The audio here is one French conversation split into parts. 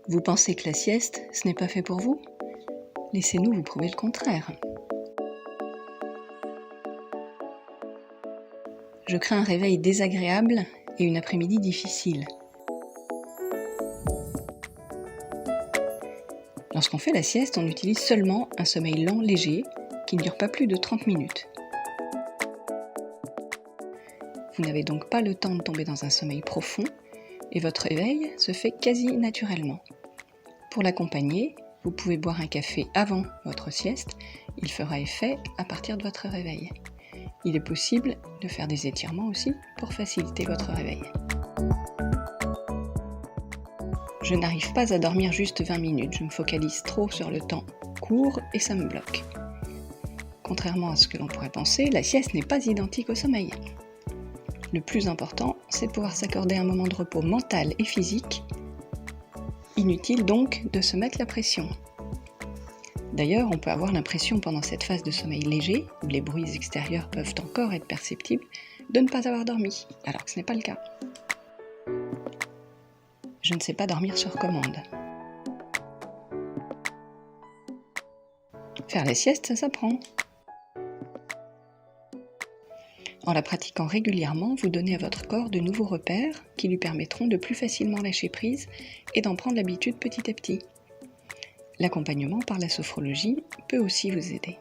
Vous pensez que la sieste, ce n'est pas fait pour vous? Laissez-nous vous prouver le contraire. Je crains un réveil désagréable et une après-midi difficile. Lorsqu'on fait la sieste, on utilise seulement un sommeil lent, léger, qui ne dure pas plus de 30 minutes. Vous n'avez donc pas le temps de tomber dans un sommeil profond et votre réveil se fait quasi naturellement. Pour l'accompagner, vous pouvez boire un café avant votre sieste, il fera effet à partir de votre réveil. Il est possible de faire des étirements aussi pour faciliter votre réveil. Je n'arrive pas à dormir juste 20 minutes, je me focalise trop sur le temps court et ça me bloque. Contrairement à ce que l'on pourrait penser, la sieste n'est pas identique au sommeil. Le plus important, c'est de pouvoir s'accorder un moment de repos mental et physique. Inutile donc de se mettre la pression. D'ailleurs, on peut avoir l'impression pendant cette phase de sommeil léger, où les bruits extérieurs peuvent encore être perceptibles, de ne pas avoir dormi, alors que ce n'est pas le cas. Je ne sais pas dormir sur commande. Faire la sieste, ça s'apprend. En la pratiquant régulièrement, vous donnez à votre corps de nouveaux repères qui lui permettront de plus facilement lâcher prise et d'en prendre l'habitude petit à petit. L'accompagnement par la sophrologie peut aussi vous aider.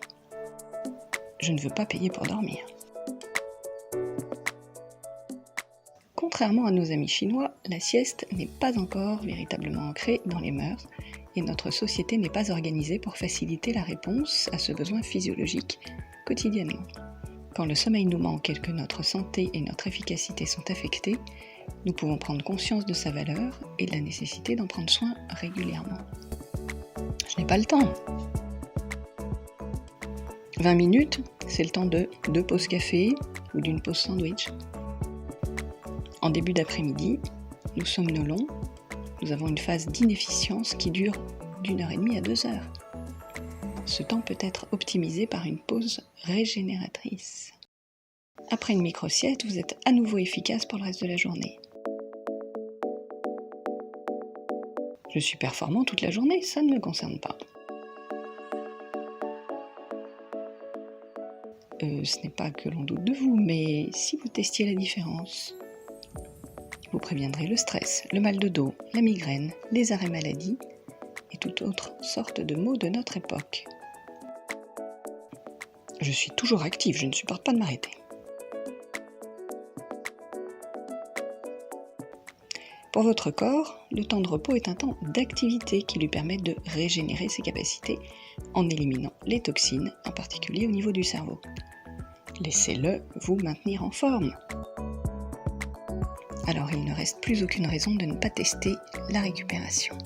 Je ne veux pas payer pour dormir. Contrairement à nos amis chinois, la sieste n'est pas encore véritablement ancrée dans les mœurs et notre société n'est pas organisée pour faciliter la réponse à ce besoin physiologique quotidiennement. Quand le sommeil nous manque et que notre santé et notre efficacité sont affectées, nous pouvons prendre conscience de sa valeur et de la nécessité d'en prendre soin régulièrement. Je n'ai pas le temps. 20 minutes, c'est le temps de 2 pauses café ou d'une pause sandwich. En début d'après-midi, nous somnolons, nous avons une phase d'inefficience qui dure d'1h30 à 2 heures. Ce temps peut être optimisé par une pause régénératrice. Après une micro-sieste, vous êtes à nouveau efficace pour le reste de la journée. Je suis performant toute la journée, ça ne me concerne pas. Ce n'est pas que l'on doute de vous, mais si vous testiez la différence, vous préviendrez le stress, le mal de dos, la migraine, les arrêts maladie et toute autre sorte de maux de notre époque. Je suis toujours active, je ne supporte pas de m'arrêter. Pour votre corps, le temps de repos est un temps d'activité qui lui permet de régénérer ses capacités en éliminant les toxines, en particulier au niveau du cerveau. Laissez-le vous maintenir en forme. Alors il ne reste plus aucune raison de ne pas tester la récupération.